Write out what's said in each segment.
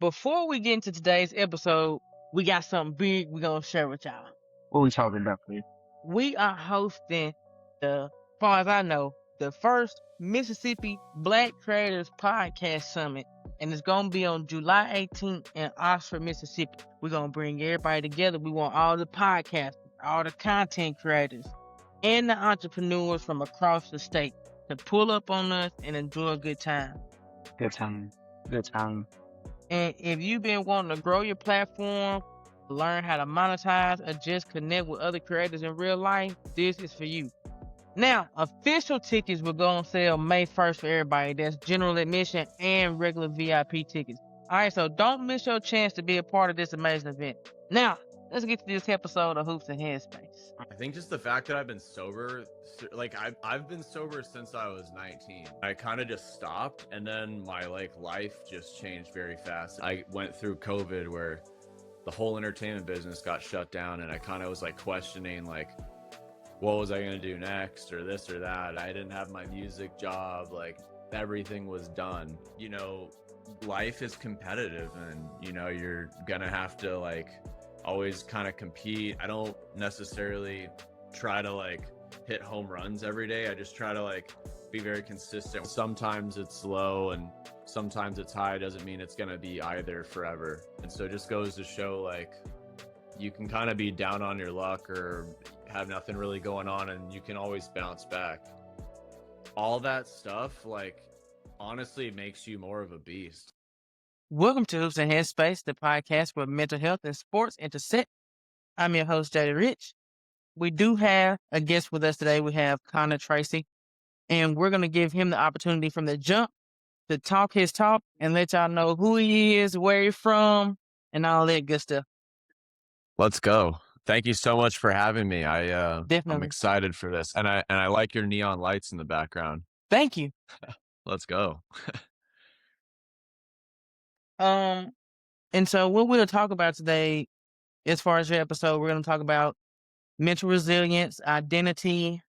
Before we get into today's episode, we got something big we're going to share with y'all. What we talking about, please? We are hosting as far as I know, the first Mississippi Black Creators Podcast Summit. And it's going to be on July 18th in Oxford, Mississippi. We're going to bring everybody together. We want all the podcasters, all the content creators, and the entrepreneurs from across the state to pull up on us and enjoy a good time. Good time. Good time. And if you've been wanting to grow your platform, learn how to monetize, or just connect with other creators in real life, this is for you. Now, official tickets will go on sale May 1st for everybody. That's general admission and regular VIP tickets. All right, so don't miss your chance to be a part of this amazing event. Now, let's get to this episode of Hoops and Headspace. I think just the fact that I've been sober, like I've been sober since I was 19. I kind of just stopped, and then my life just changed very fast. I went through COVID where the whole entertainment business got shut down, and I kind of was questioning what was I gonna do next, or this or that. I didn't have my music job, everything was done. Life is competitive, and you're gonna have to always kind of compete. I don't necessarily try to hit home runs every day. I just try to be very consistent. Sometimes it's low and sometimes it's high. Doesn't mean it's gonna be either forever. And so it just goes to show you can kind of be down on your luck or have nothing really going on, and you can always bounce back. All that stuff honestly makes you more of a beast. Welcome to Hoops and Headspace, the podcast where mental health and sports intersect. I'm your host, Jada Rich. We do have a guest with us today. We have Connor Treacy, and we're going to give him the opportunity from the jump to talk his talk and let y'all know who he is, where he's from, and all that good stuff. Let's go. Thank you so much for having me. I'm Definitely. excited for this, and I like your neon lights in the background. Thank you. Let's go. And so what we'll talk about today, as far as your episode, we're going to talk about mental resilience, identity,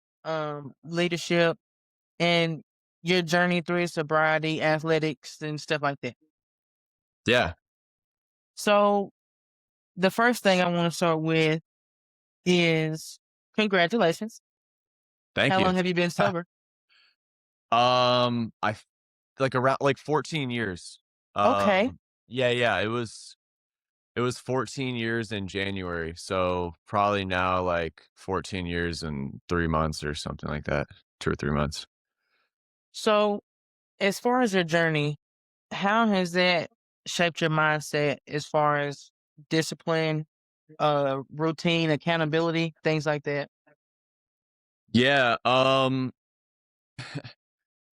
leadership, and your journey through sobriety, athletics, and stuff like that. Yeah. So the first thing I want to start with is congratulations. Thank you. How long have you been sober? I around 14 years. Okay. Yeah. It was 14 years in January. So probably now 14 years and 3 months or something like that. 2 or 3 months. So as far as your journey, how has that shaped your mindset as far as discipline, routine, accountability, things like that? Yeah.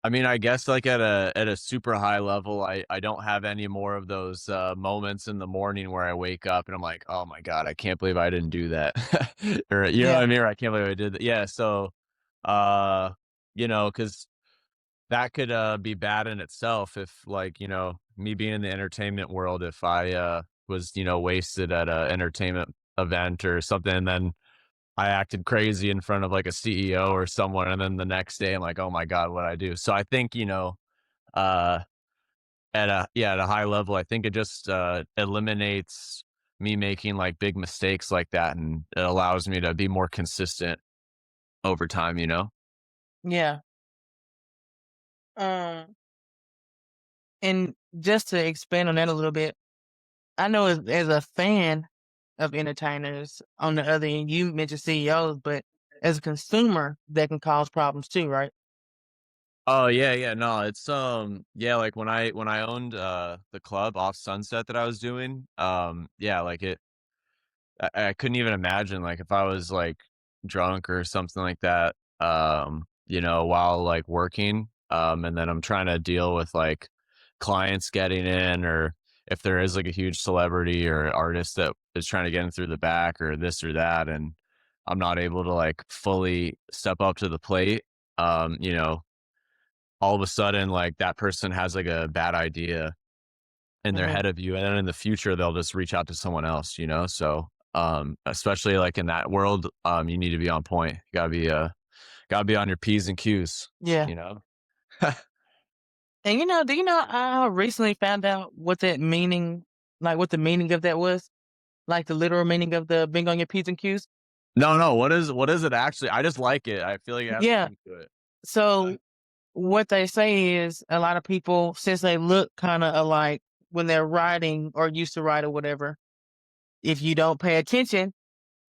I mean, I guess at a super high level, I don't have any more of those moments in the morning where I wake up and I'm like, oh my God, I can't believe I didn't do that. Or you know what I mean? Or I can't believe I did that. Yeah. So because that could be bad in itself if me being in the entertainment world, if I was, wasted at a entertainment event or something, and then I acted crazy in front of a CEO or someone, and then the next day I'm like, oh my God, what I do? So I think, at a high level, I think it just eliminates me making big mistakes like that, and it allows me to be more consistent over time, Yeah. And just to expand on that a little bit, I know as a fan of entertainers, on the other end, you mentioned CEOs, but as a consumer, that can cause problems too, right? Oh yeah. No, it's when I owned the club off Sunset that I was doing, I couldn't even imagine if I was drunk or something like that, while working, and then I'm trying to deal with clients getting in, or if there is a huge celebrity or artist that is trying to get in through the back or this or that, and I'm not able to fully step up to the plate. All of a sudden that person has a bad idea in their head of you, and then in the future they'll just reach out to someone else, so especially in that world, you need to be on point. You gotta be on your P's and Q's. Yeah. And do you know I recently found out what that meaning, like what the meaning of that was, like the literal meaning of the being on your P's and Q's. No. What is it actually? I just like it. I feel like you have to Yeah. think to it. So what they say is a lot of people, since they look kind of alike when they're riding or used to ride or whatever, if you don't pay attention,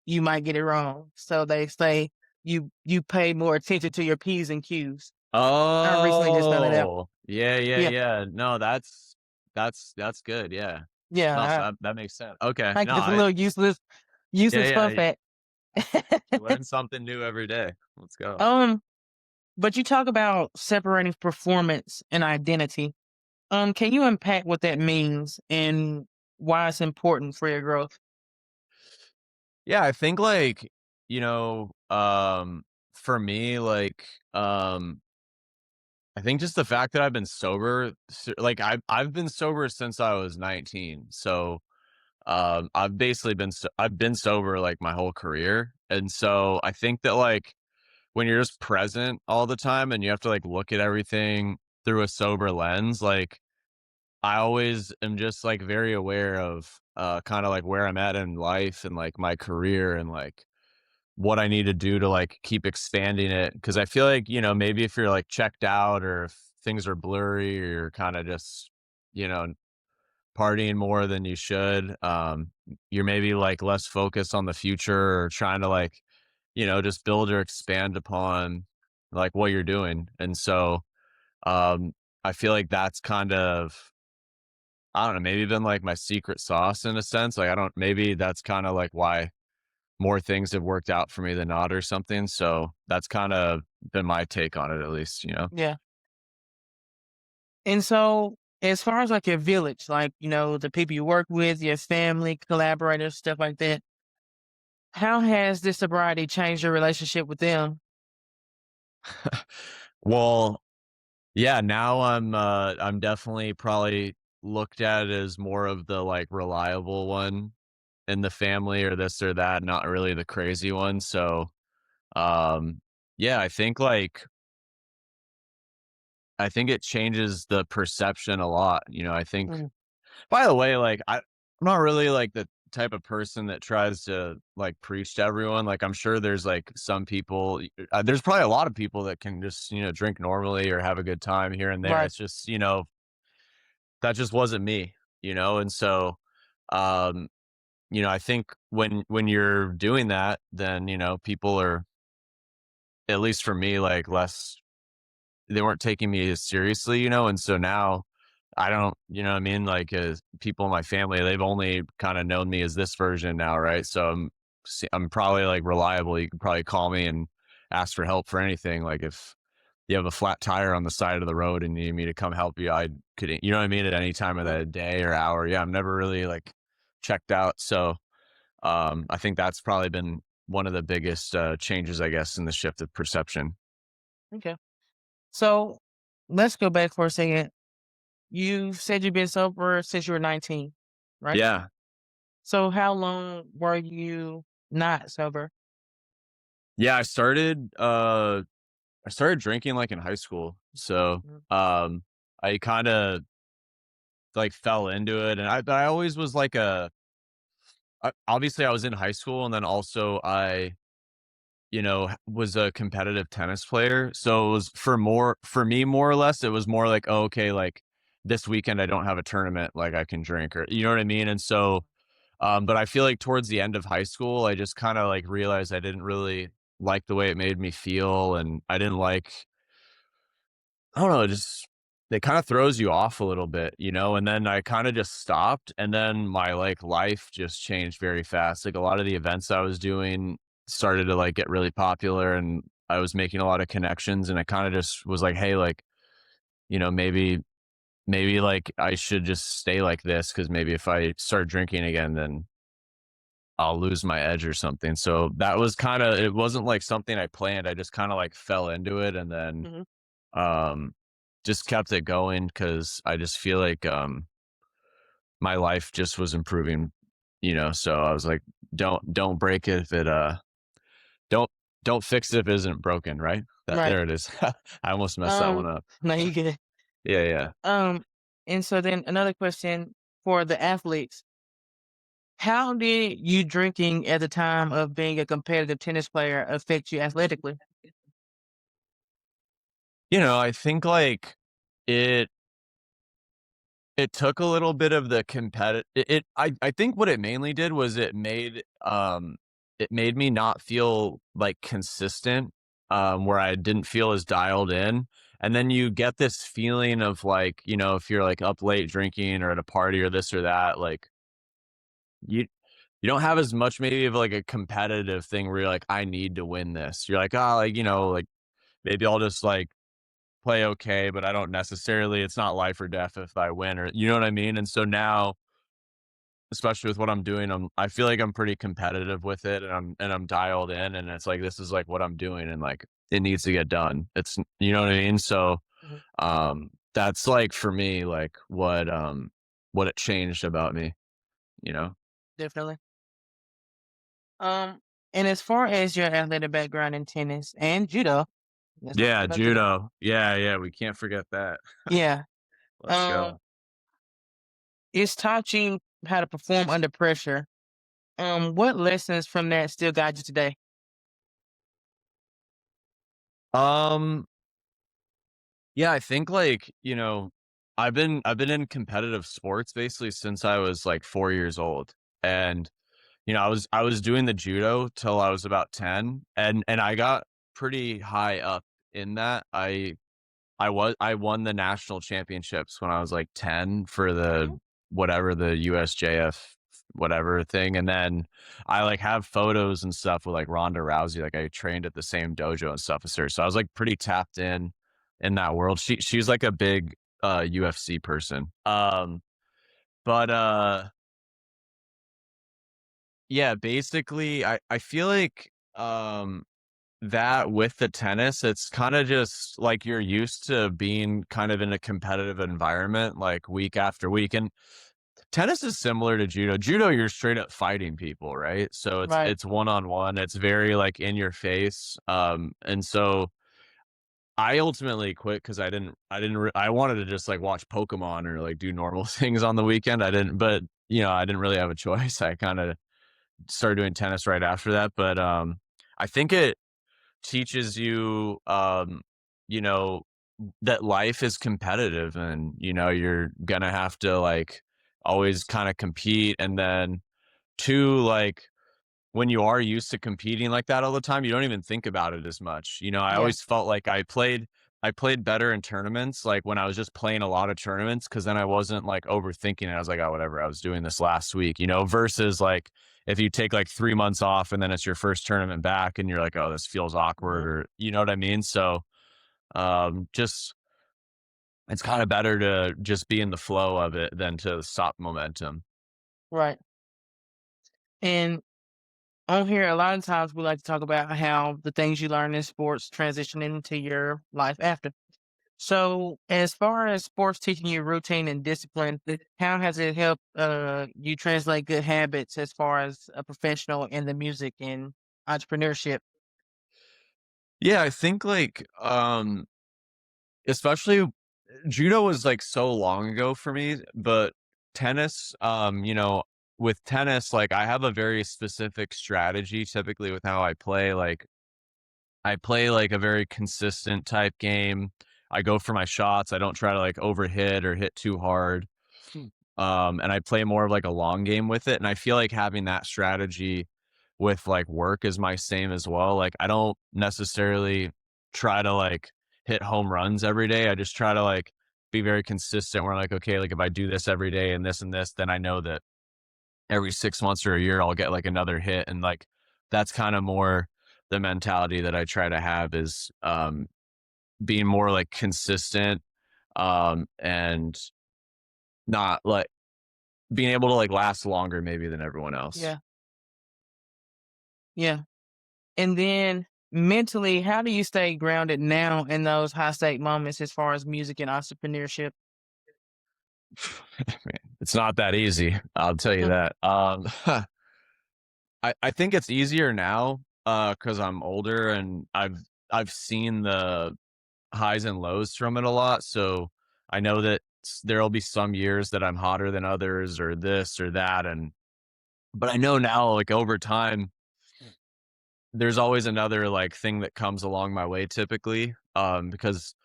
you might get it wrong. So they say you pay more attention to your P's and Q's. I recently just found that out. Oh, yeah, yeah, Yeah. yeah. No, that's good. Yeah. Yeah. No, so that makes sense. Okay. Like No, just a little yeah, useless fun yeah. fact. You learn something new every day. Let's go. um, but you talk about separating performance and identity. Can you unpack what that means and why it's important for your growth? Yeah, I think like, you know, for me, like, I think just the fact that I've been sober, like I've been sober since I was 19. So, I've been sober like my whole career. And so I think that like when you're just present all the time and you have to like look at everything through a sober lens, like I always am just like very aware of kind of like where I'm at in life and like my career and like what I need to do to like keep expanding it. Cause I feel like, maybe if you're like checked out or if things are blurry or you're kind of just, you know, partying more than you should, you're maybe like less focused on the future or trying to like, just build or expand upon like what you're doing. And so um I feel like that's kind of, I don't know, maybe been like my secret sauce in a sense. Like maybe that's kind of like why more things have worked out for me than not or something. So that's kind of been my take on it, at least. Yeah. And so, as far as like your village, like, the people you work with, your family, collaborators, stuff like that, how has this sobriety changed your relationship with them? Well, yeah, now I'm definitely probably looked at as more of the like reliable one in the family or this or that, not really the crazy one. So um yeah, I think it changes the perception a lot. I think, Mm, by the way, like I'm not really like the type of person that tries to like preach to everyone. Like I'm sure there's like some people, there's probably a lot of people that can just, drink normally or have a good time here and there. right. It's just, that just wasn't me. And so um, I think when you're doing that, then, people are, at least for me, like less, they weren't taking me as seriously. And so now I don't, you know what I mean? Like, people in my family, they've only kind of known me as this version now, right? So I'm probably like reliable. You can probably call me and ask for help for anything. Like if you have a flat tire on the side of the road and you need me to come help you, I could, you know what I mean? At any time of Mm, the day or hour. Yeah, I'm never really like checked out. So I think that's probably been one of the biggest changes, I guess, in the shift of perception. okay. So, let's go back for a second. You said you've been sober since you were 19, right? Yeah. So, how long were you not sober? Yeah. I started drinking like in high school. So Mm, I kind of like fell into it. And I always was like obviously I was in high school and then also I, was a competitive tennis player. So it was for me, more or less, it was more like, oh, okay, like this weekend I don't have a tournament, like I can drink or, you know what I mean? And so, but I feel like towards the end of high school, I just kind of like realized I didn't really like the way it made me feel. And I didn't like, I don't know, just it kind of throws you off a little bit. And then I kind of just stopped and then my like life just changed very fast. Like a lot of the events I was doing started to like get really popular and I was making a lot of connections and I kind of just was like, hey, like, maybe like I should just stay like this because maybe if I start drinking again, then I'll lose my edge or something. So that was kind of, it wasn't like something I planned. I just kind of like fell into it and then mhm. um just kept it going because I just feel like my life just was improving. So I was like, don't break it if it don't don't fix it if it isn't broken, right? That Right. there it is. I almost messed that one up. No, you get it. Yeah. And so then another question for the athletes. How did you drinking at the time of being a competitive tennis player affect you athletically? I think like it it took a little bit of the I think what it mainly did was it made me not feel like consistent, where I didn't feel as dialed in. And then you get this feeling of like, if you're like up late drinking or at a party or this or that, like you you don't have as much maybe of like a competitive thing where you're like, I need to win this. You're like, oh, like, like maybe I'll just like play okay, but I don't necessarily, it's not life or death if I win, or you know what I mean? And so now, especially with what I'm doing, I feel like I'm pretty competitive with it, and I'm dialed in, and it's like this is like what I'm doing, and like it needs to get done. It's, you know what I mean? So Mhm. that's like for me, like what it changed about me, you know? Definitely. Um, and as far as your athletic background in tennis and judo, let's not forget Yeah, about judo. judo. Yeah, we can't forget that. Yeah. Let's Um, go. it's taught you how to perform under pressure. What lessons from that still guide you today? Um Yeah, I think like, I've been in competitive sports basically since I was like 4 years old. And I was doing the judo till I was about 10, and I got pretty high up in that. I won the national championships when I was like 10 for the Mhm. whatever, the USJF whatever thing. And then I like have photos and stuff with like Ronda Rousey. Like I trained at the same dojo and stuff as her. So I was like pretty tapped in that world. She's like a big UFC person. But yeah, basically I feel like that with the tennis, it's kind of just like you're used to being kind of in a competitive environment like week after week. And tennis is similar to judo. Judo, you're straight up fighting people, right? So it's Right. it's one on one. It's very like in your face. And so I ultimately quit because I wanted to just like watch Pokemon or like do normal things on the weekend. I didn't, but I didn't really have a choice. I kind of started doing tennis right after that. But I think it teaches you, you know, that life is competitive, and, you're gonna have to like always kind of compete. And then two, like when you are used to competing like that all the time, you don't even think about it as much. I Yeah. always felt like I played better in tournaments, like when I was just playing a lot of tournaments, because then I wasn't like overthinking it. I was like, oh, whatever, I was doing this last week, versus like if you take like 3 months off and then it's your first tournament back and you're like, oh, this feels awkward, Mhm. or you know what I mean? So just it's kind of better to just be in the flow of it than to stop momentum. Right. And on here, a lot of times we like to talk about how the things you learn in sports transition into your life after. So, as far as sports teaching you routine and discipline, how has it helped you translate good habits as far as a professional in the music and entrepreneurship? Yeah, I think like especially judo was like so long ago for me, but tennis, with tennis, like I have a very specific strategy typically with how I play. Like I play like a very consistent type game. I go for my shots. I don't try to like overhit or hit too hard. And I play more of like a long game with it. And I feel like having that strategy with like work is my same as well. Like I don't necessarily try to like hit home runs every day. I just try to like be very consistent. Where I'm like, okay, like if I do this every day and this, then I know that every 6 months or a year I'll get like another hit. And like that's kind of more the mentality that I try to have is being more like consistent, and not like being able to like last longer maybe than everyone else. Yeah, yeah. And then mentally, how do you stay grounded now in those high stake moments as far as music and entrepreneurship? Man, it's not that easy. I'll tell you that. I think it's easier now because I'm older and I've seen the highs and lows from it a lot. So I know that there'll be some years that I'm hotter than others or this or that. But I know now, like over time, there's always another like thing that comes along my way typically. Because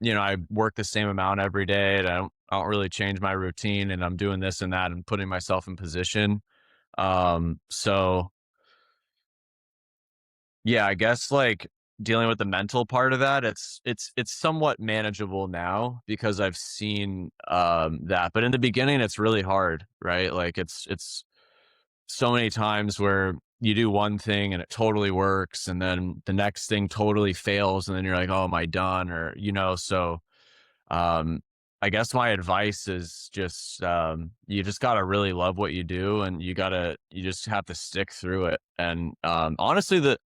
I work the same amount every day and I don't really change my routine and I'm doing this and that and putting myself in position. So yeah, I guess like dealing with the mental part of that, it's somewhat manageable now because I've seen that. But in the beginning it's really hard, right? Like it's so many times where you do one thing and it totally works and then the next thing totally fails and then you're like, oh, am I done? Or so um I guess my advice is just you just got to really love what you do and you just have to stick through it. And honestly, the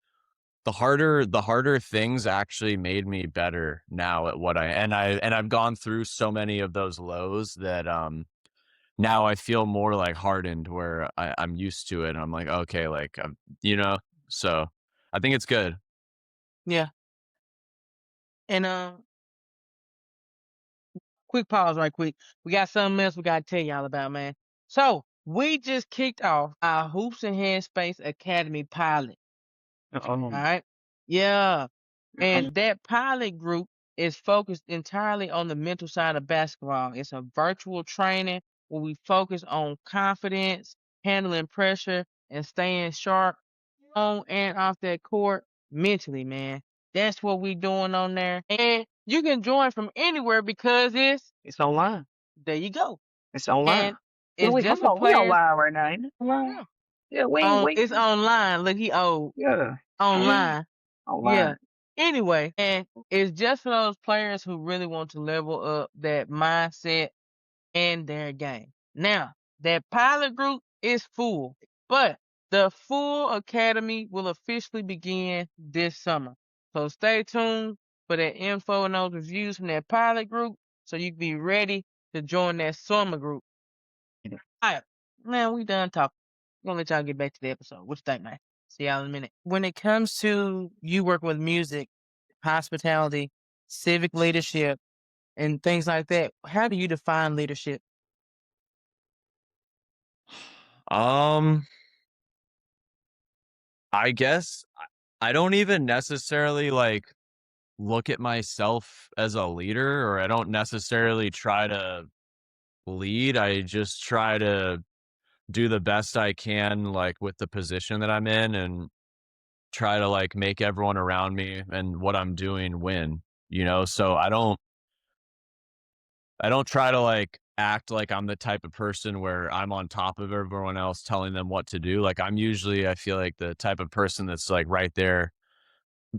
harder things actually made me better now at what I've gone through so many of those lows that now I feel more like hardened where I'm used to it and I'm like, okay, like so I think it's good. Yeah. And quick pause right quick. We got something else we gotta tell y'all about, man. So we just kicked off our Hoops and Headspace Academy pilot. All right. Yeah. And that pilot group is focused entirely on the mental side of basketball. It's a virtual training where we focus on confidence, handling pressure, and staying sharp on and off that court mentally, man. That's what we doing on there. And you can join from anywhere because It's online. there you go. It's online. And it's Wait, just hold for on. We players. online right now, ain't it? Online. Yeah. Yeah, we It's online. Look, he old. yeah. Online. Online. Yeah. Anyway, and it's just for those players who really want to level up that mindset and their game. Now, that pilot group is full, but the full academy will officially begin this summer. So stay tuned for that info and those reviews from that pilot group so you can be ready to join that summer group. Yeah. All right. Man, we done talking. I'm gonna let y'all get back to the episode. What you think, man? See y'all in a minute. When it comes to you working with music, hospitality, civic leadership, and things like that, how do you define leadership? I guess I don't even necessarily like look at myself as a leader, or I don't necessarily try to lead. I just try to do the best I can, like with the position that I'm in, and try to like make everyone around me and what I'm doing win, So I don't try to like act like I'm the type of person where I'm on top of everyone else telling them what to do. Like I feel like the type of person that's like right there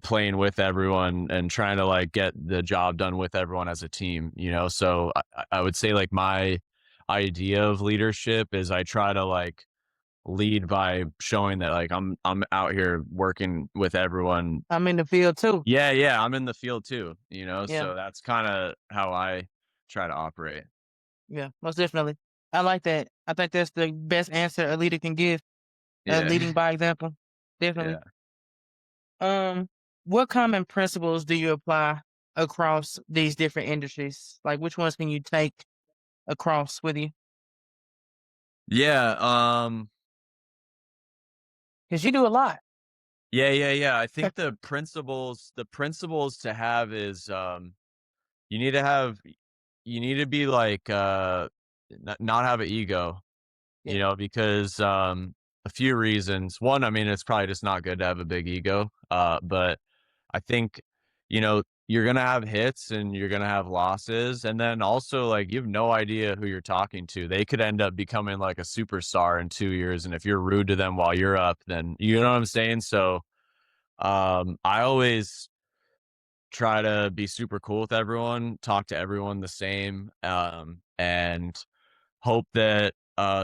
playing with everyone and trying to like get the job done with everyone as a team, So I would say like my idea of leadership is I try to like lead by showing that like I'm out here working with everyone. I'm in the field too. Yeah, I'm in the field too, Yeah. So that's kind of how I try to operate. Yeah, most definitely. I like that. I think that's the best answer a leader can give, Yeah. leading by example. Definitely. Yeah. What common principles do you apply across these different industries? Like which ones can you take across with you? Yeah. Because you do a lot. Yeah. I think the principles to have is you need to have you need to be like not have an ego, because a few reasons. One, I mean, it's probably just not good to have a big ego. But I think, you're gonna have hits and you're gonna have losses. And then also like you have no idea who you're talking to. They could end up becoming like a superstar in 2 years. And if you're rude to them while you're up, then you know what I'm saying? So I always try to be super cool with everyone, talk to everyone the same, and hope that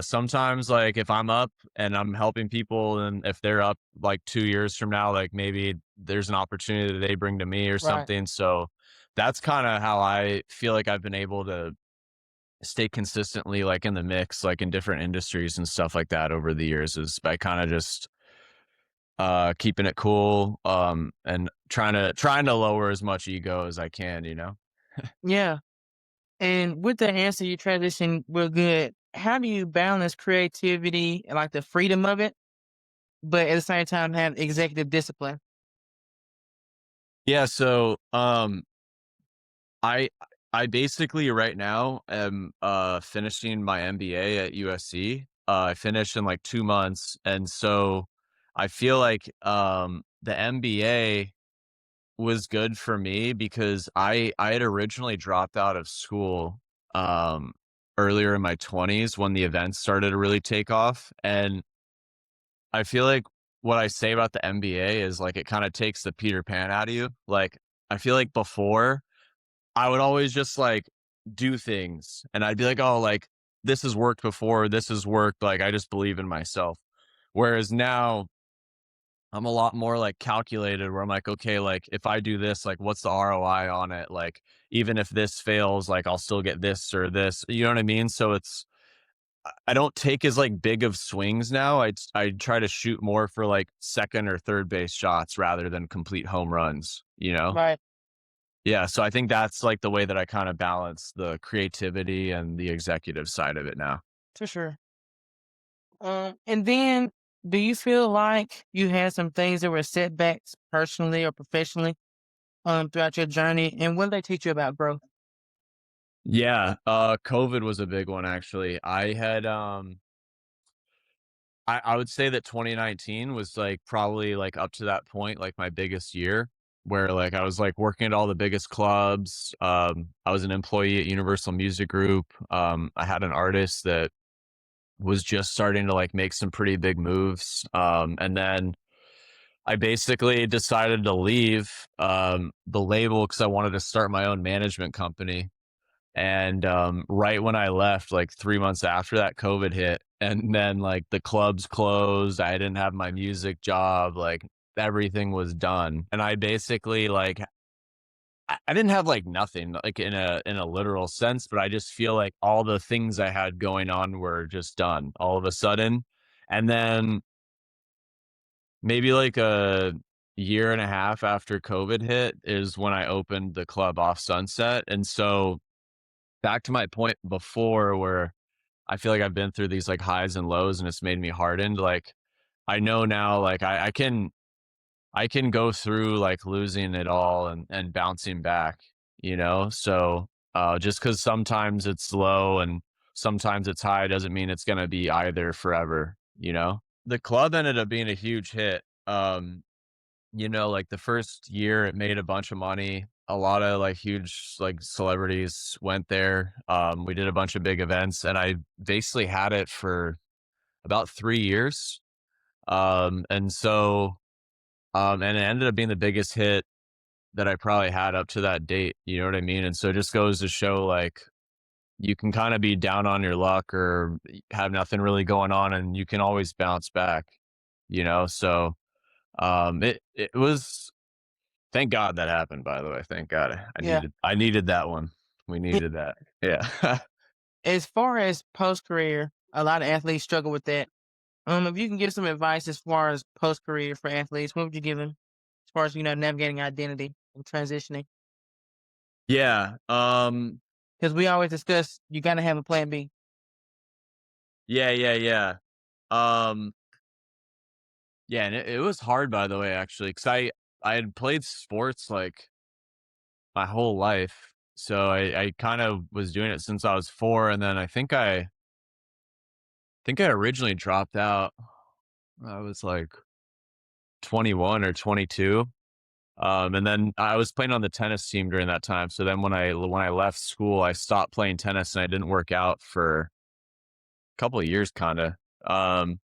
sometimes like if I'm up and I'm helping people and if they're up like 2 years from now, like maybe there's an opportunity that they bring to me or something. So that's kind of how I feel like I've been able to stay consistently like in the mix, like in different industries and stuff like that over the years, is by kind of just keeping it cool, and trying to lower as much ego as I can. Yeah. And with the answer, you transition real good. How do you balance creativity and like the freedom of it, but at the same time have executive discipline? Yeah, so I I basically right now am finishing my MBA at USC. I finished in like 2 months, and so I feel like the MBA was good for me because I had originally dropped out of school um earlier in my 20s when the events started to really take off, and I feel like what I say about the MBA is like it kind of takes the Peter Pan out of you. Like I feel like before I would always just like do things and I'd be like, "Oh, like this has worked before, this has worked, like I just believe in myself." Whereas now I'm a lot more like calculated where I'm like, "Okay, like if I do this, like what's the ROI on it? Like even if this fails, like I'll still get this or this." You know what I mean? So it's I don't take as like big of swings now. I try to shoot more for like second or third base shots rather than complete home runs, you know? Right. Yeah, so I think that's like the way that I kind of balance the creativity and the executive side of it now. For sure. And then do you feel like you had some things that were setbacks personally or professionally throughout your journey? And what did they teach you about growth? Yeah, COVID was a big one actually. I had I would say that 2019 was like probably like up to that point like my biggest year where like I was like working at all the biggest clubs. I was an employee at Universal Music Group. I had an artist that was just starting to like make some pretty big moves. And then I basically decided to leave the label because I wanted to start my own management company. And right when I left, like 3 months after that, COVID hit, and then like the clubs closed. I didn't have my music job. Like everything was done, and I basically like I didn't have like nothing like in a literal sense, but I just feel like all the things I had going on were just done all of a sudden. And then maybe like a year and a half after COVID hit is when I opened the club off Sunset. And so back to my point before where I feel like I've been through these like highs and lows and it's made me hardened. Like I know now like I can go through like losing it all and bouncing back, you know? So just because sometimes it's low and sometimes it's high doesn't mean it's gonna be either forever, you know? The club ended up being a huge hit. You know, like the first year it made a bunch of money. A lot of like huge like celebrities went there. We did a bunch of big events and I basically had it for about 3 years. And so and it ended up being the biggest hit that I probably had up to that date. You know what I mean? And so it just goes to show like you can kind of be down on your luck or have nothing really going on and you can always bounce back, you know? So it was thank God that happened, by the way. Thank God. Yeah. I needed that one. We needed that. Yeah. As far as post career, a lot of athletes struggle with that. If you can give some advice as far as post career for athletes, what would you give them as far as navigating identity and transitioning? Yeah. Because we always discuss you got to have a plan B. Yeah. Um yeah, and it was hard by the way actually cuz I had played sports like my whole life. So I kind of was doing it since I was 4 and then I think I originally dropped out I was like 21 or 22. And then I was playing on the tennis team during that time. So then when I left school, I stopped playing tennis and I didn't work out for a couple of years kind of. Um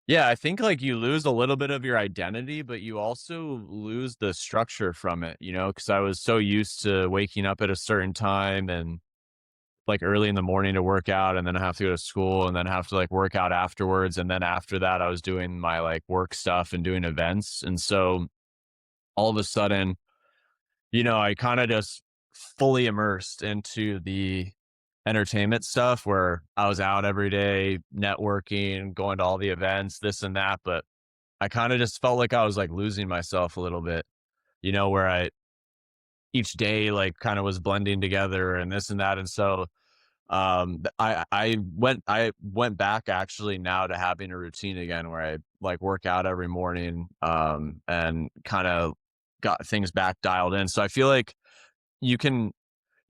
yeah, I think like you lose a little bit of your identity, but you also lose the structure from it, you know, because I was so used to waking up at a certain time and like early in the morning to work out and then I have to go to school and then have to like work out afterwards. And then after that, I was doing my like work stuff and doing events. And so all of a sudden, you know, I kind of just fully immersed into the entertainment stuff where I was out every day, networking, going to all the events, this and that. But I kind of just felt like I was like losing myself a little bit, you know, where each day like kind of was blending together and this and that. And so I went back actually now to having a routine again where I like work out every morning, and kind of got things back dialed in. So I feel like you can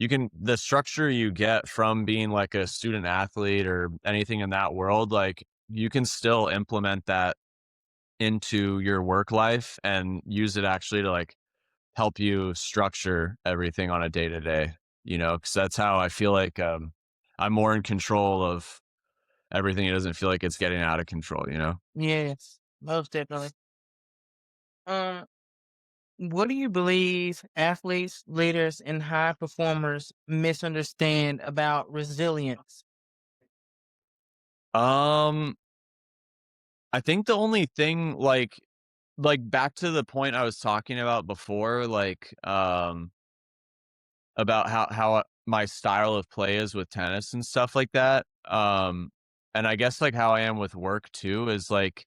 the structure you get from being like a student athlete or anything in that world, like you can still implement that into your work life and use it actually to like help you structure everything on a day to day, because that's how I feel like I'm more in control of everything. It doesn't feel like it's getting out of control. Yes, most definitely. Um, what do you believe athletes, leaders, and high performers misunderstand about resilience? Um, I think the only thing like back to the point I was talking about before, like about how my style of play is with tennis and stuff like that. And I guess like how I am with work too is like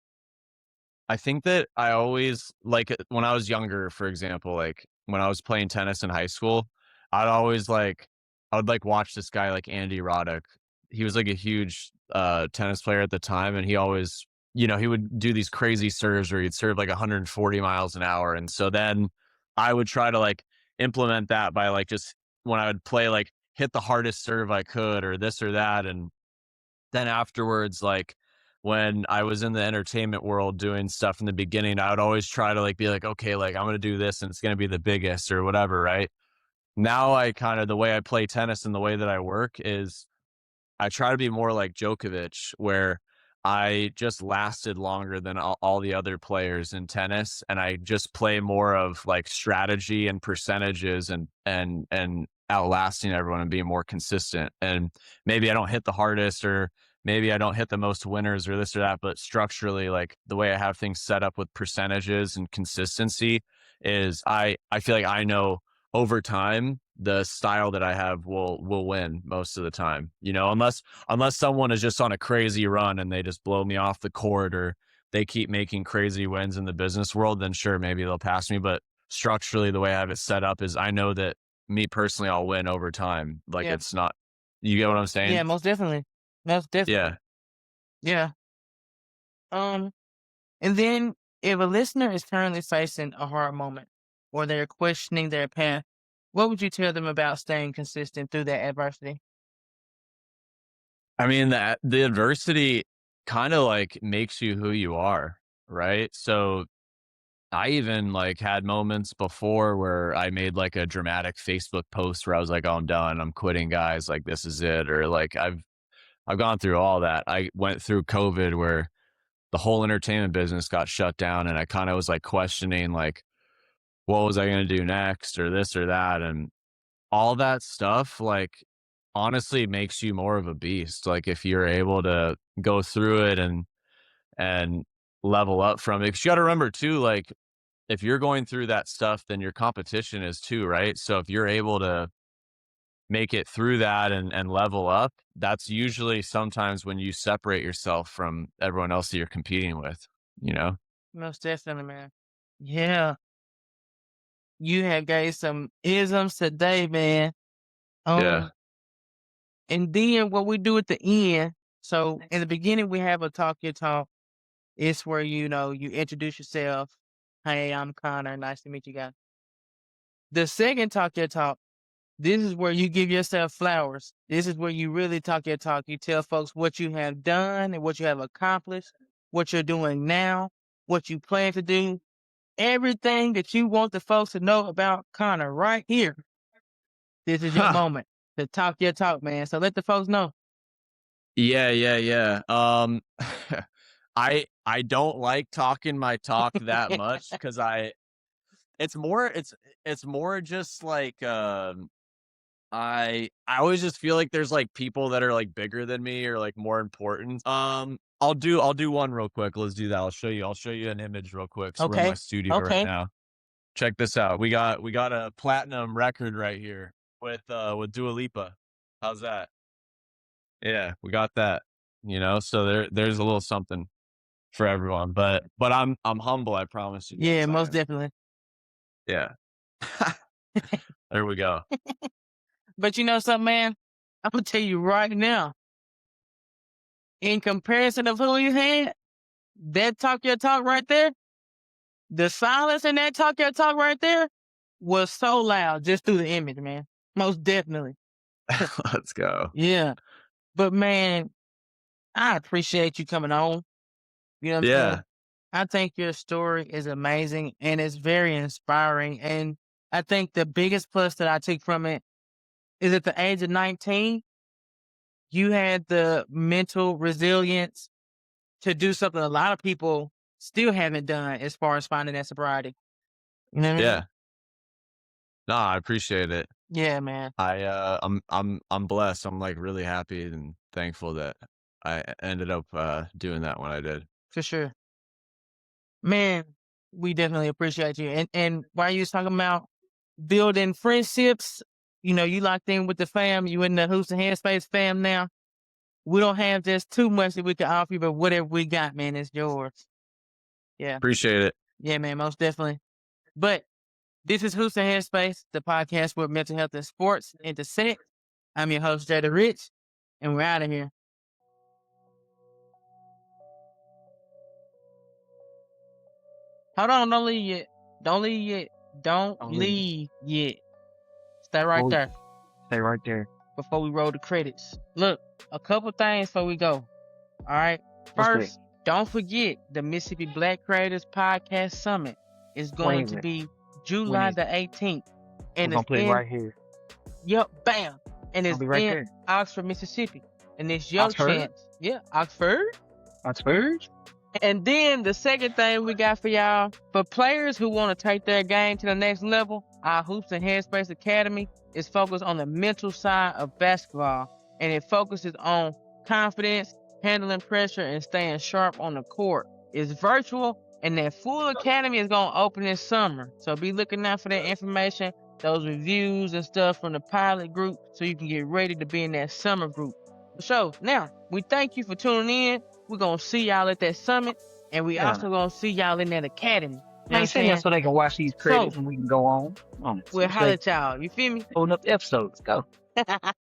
I think that I always like when I was younger, for example, like when I was playing tennis in high school, I'd always like I would like watch this guy like Andy Roddick. He was like a huge tennis player at the time, and he always, he would do these crazy serves where he'd serve like 140 miles an hour. And so then I would try to like implement that by like just when I would play like hit the hardest serve I could or this or that. And then afterwards, like when I was in the entertainment world doing stuff in the beginning, I would always try to like be like, okay, like I'm going to do this and it's going to be the biggest or whatever. Right now, I kind of the way I play tennis and the way that I work is I try to be more like Djokovic, where I just lasted longer than all the other players in tennis, and I just play more of like strategy and percentages and outlasting everyone and being more consistent. And maybe I don't hit the hardest, or maybe I don't hit the most winners, or this or that, but structurally, like the way I have things set up with percentages and consistency is I feel like I know over time the style that I have will win most of the time. Unless someone is just on a crazy run and they just blow me off the court, or they keep making crazy wins in the business world, then sure, maybe they'll pass me. But structurally, the way I have it set up is I know that me personally, I'll win over time. Like Yeah, it's not, you get what I'm saying? yeah, most definitely, most definitely. Yeah. Yeah. Um, and then if a listener is currently facing a hard moment or they're questioning their path, what would you tell them about staying consistent through that adversity? I mean, the adversity kind of like makes you who you are, right? So I even like had moments before where I made like a dramatic Facebook post where I was like, "Oh, I'm done. I'm quitting, guys. Like this is it." Or like I've gone through all that. I went through COVID where the whole entertainment business got shut down, and I kind of was like questioning like what was I going to do next, or this or that, and all that stuff like honestly makes you more of a beast. Like if you're able to go through it and level up from it. 'Cause you got to remember too, like if you're going through that stuff, then your competition is too, right? So if you're able to make it through that and level up, that's usually sometimes when you separate yourself from everyone else that you're competing with, you know? Most definitely, man. Yeah, you have gave some isms today, man. Yeah. Um, and then what we do at the end. So in the beginning, we have a talk your talk. It's where you introduce yourself. Hey, I'm Connor. Nice to meet you guys. The second talk your talk. This is where you give yourself flowers. This is where you really talk your talk. You tell folks what you have done and what you have accomplished, what you're doing now, what you plan to do, everything that you want the folks to know about Connor right here. This is your moment to talk your talk, man. So let the folks know. Yeah, yeah, yeah. I don't like talking my talk that much because it's more just like I always just feel like there's like people that are like bigger than me or like more important. I'll do one real quick. Let's do that. I'll show you an image real quick. So we're in my Okay. studio right Okay. now. Check this out. We got a platinum record right here with Dua Lipa. How's that? Yeah, we got that. So there's a little something for everyone. But I'm humble, I promise you Yeah, guys I most am. definitely. Yeah. There we go. But you know something, man? I'm gonna tell you right now. In comparison of who you had, that talk your talk right there, the silence in that talk your talk right there was so loud just through the image, man. Most definitely. Let's go. Yeah. But man, I appreciate you coming on. You know what I'm saying? I think your story is amazing and it's very inspiring. And I think the biggest plus that I took from it is at the age of 19, you had the mental resilience to do something a lot of people still haven't done as far as finding that sobriety. You know what I mean? Yeah. No, I appreciate it. Yeah, man. I'm blessed. I'm like really happy and thankful that I ended up doing that when I did. For sure. Man, we definitely appreciate you. And while you was talking about building friendships, you know, you locked in with the fam, you in the Hoops and Headspace fam now. We don't have just too much that we can offer you, but whatever we got, man, is yours. Yeah. Appreciate it. Yeah, man, most definitely. But this is Hoops and Headspace, the podcast where mental health and sports intersect. I'm your host, Jada Rich, and we're out of here. Hold on, don't leave yet. Don't leave yet. Don't leave yet. Stay right there. Stay right there. Before we roll the credits. Look, a couple things before we go. All right. First, don't forget the Mississippi Black Creators Podcast Summit is going to be July the 18th. And we're gonna play right here. Yep, bam. And it's right in there. Oxford, Mississippi. And it's your chance. Yeah, Oxford. And then the second thing we got for y'all, for players who want to take their game to the next level, our Hoops and Headspace Academy is focused on the mental side of basketball. And it focuses on confidence, handling pressure, and staying sharp on the court. It's virtual, and that full academy is going to open this summer. So be looking out for that information, those reviews and stuff from the pilot group, so you can get ready to be in that summer group. So now, we thank you for tuning in. We're going to see y'all at that summit, and we also going to see y'all in that academy. I ain't saying that so they can watch these credits and we can go on. We'll holler at y'all. You feel me? Open up the episodes. Go.